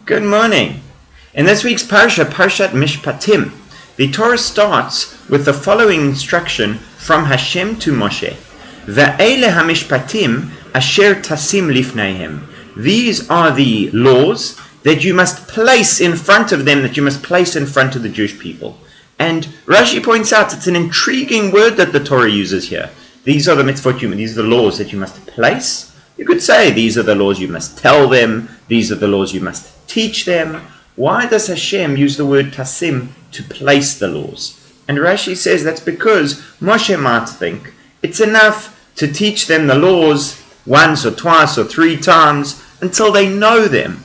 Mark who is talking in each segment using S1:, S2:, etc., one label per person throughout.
S1: Good morning. In this week's Parshat Mishpatim, the Torah starts with the following instruction from Hashem to Moshe. Ve'ele hamishpatim asher tasim lifneihem. These are the laws that you must place in front of them, that you must place in front of the Jewish people. And Rashi points out it's an intriguing word that the Torah uses here. These are the mitzvot, these are the laws that you must place. You could say these are the laws you must tell them, these are the laws you must teach them. Why does Hashem use the word tasim to place the laws? And Rashi says that's because Moshe might think it's enough to teach them the laws once or twice or three times until they know them,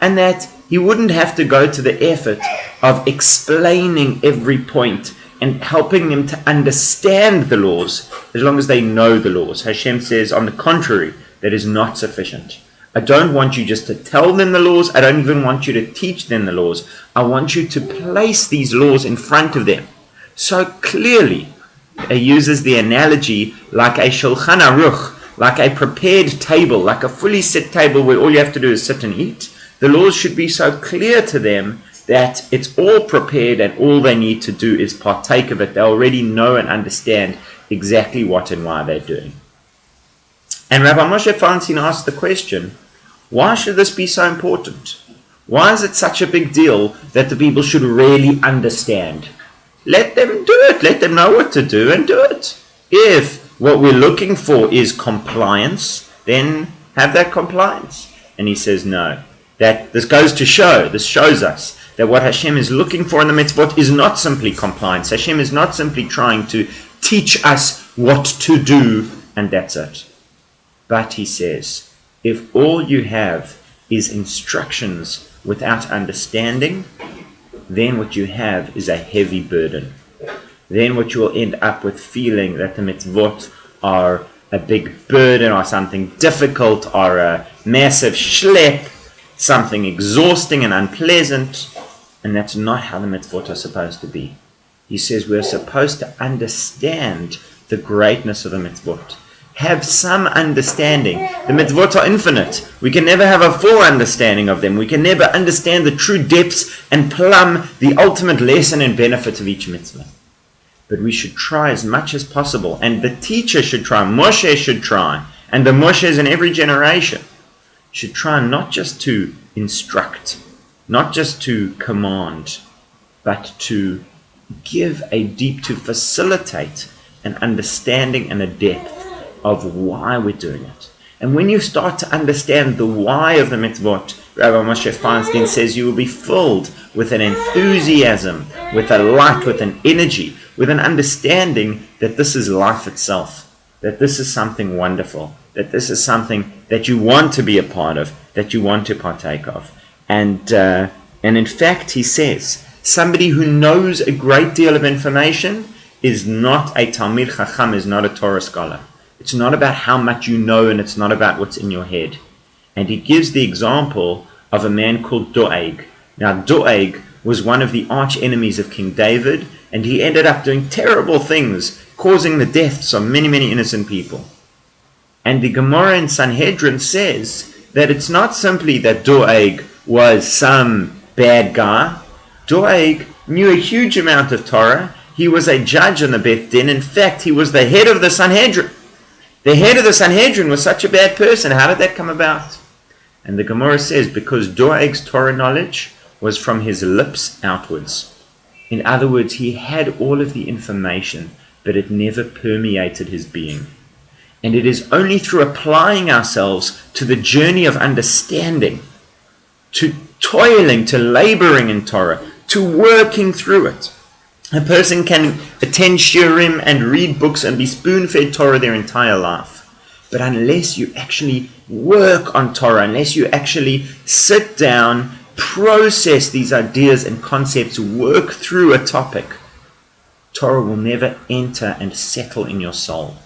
S1: and that he wouldn't have to go to the effort of explaining every point and helping them to understand the laws as long as they know the laws. Hashem says, on the contrary, that is not sufficient. I don't want you just to tell them the laws. I don't even want you to teach them the laws. I want you to place these laws in front of them. So clearly, he uses the analogy like a Shalhana Rook, like a prepared table, like a fully set table where all you have to do is sit and eat. The laws should be so clear to them that it's all prepared and all they need to do is partake of it. They already know and understand exactly what and why they're doing. And Rabbi Moshe Feinstein asked the question, why should this be so important? Why is it such a big deal that the people should really understand? Let them do it. Let them know what to do and do it. If what we're looking for is compliance, then have that compliance. And he says no. That this shows us that what Hashem is looking for in the mitzvot is not simply compliance. Hashem is not simply trying to teach us what to do and that's it. But he says, if all you have is instructions without understanding, then what you have is a heavy burden. Then what you will end up with feeling that the mitzvot are a big burden or something difficult or a massive schlep, something exhausting and unpleasant. And that's not how the mitzvot are supposed to be. He says we're supposed to understand the greatness of the mitzvot. Have some understanding. The mitzvot are infinite. We can never have a full understanding of them. We can never understand the true depths and plumb the ultimate lesson and benefit of each mitzvah. But we should try as much as possible. And the teacher should try. Moshe should try. And the Moshes in every generation should try not just to instruct, not just to command, but to give to facilitate an understanding and a depth of why we're doing it. And when you start to understand the why of the mitzvot, Rabbi Moshe Feinstein says you will be filled with an enthusiasm, with a light, with an energy, with an understanding that this is life itself, that this is something wonderful, that this is something that you want to be a part of, that you want to partake of. And in fact, he says, somebody who knows a great deal of information is not a Talmid Chacham, is not a Torah scholar. It's not about how much you know, and it's not about what's in your head. And he gives the example of a man called Doeg. Now, Doeg was one of the arch enemies of King David, and he ended up doing terrible things, causing the deaths of many, many innocent people. And the Gemara in Sanhedrin says that it's not simply that Doeg was some bad guy. Doeg knew a huge amount of Torah. He was a judge in the Beth Din. In fact, he was the head of the Sanhedrin. The head of the Sanhedrin was such a bad person. How did that come about? And the Gemara says, because Doeg's Torah knowledge was from his lips outwards. In other words, he had all of the information, but it never permeated his being. And it is only through applying ourselves to the journey of understanding, to toiling, to laboring in Torah, to working through it. A person can attend shiurim and read books and be spoon-fed Torah their entire life. But unless you actually work on Torah, unless you actually sit down, process these ideas and concepts, work through a topic, Torah will never enter and settle in your soul.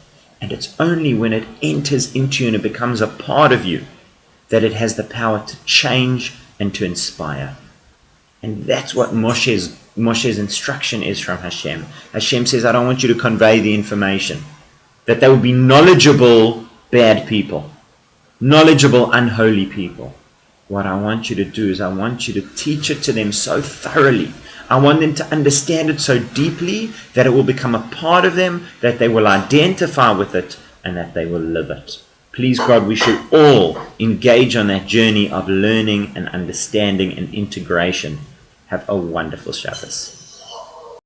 S1: And it's only when it enters into you and it becomes a part of you that it has the power to change and to inspire. And that's what Moshe's instruction is from Hashem. Hashem says, I don't want you to convey the information. That they will be knowledgeable bad people. Knowledgeable unholy people. what I want you to do is I want you to teach it to them so thoroughly. I want them to understand it so deeply that it will become a part of them, that they will identify with it, and that they will live it. Please, God, we should all engage on that journey of learning and understanding and integration. Have a wonderful Shabbos.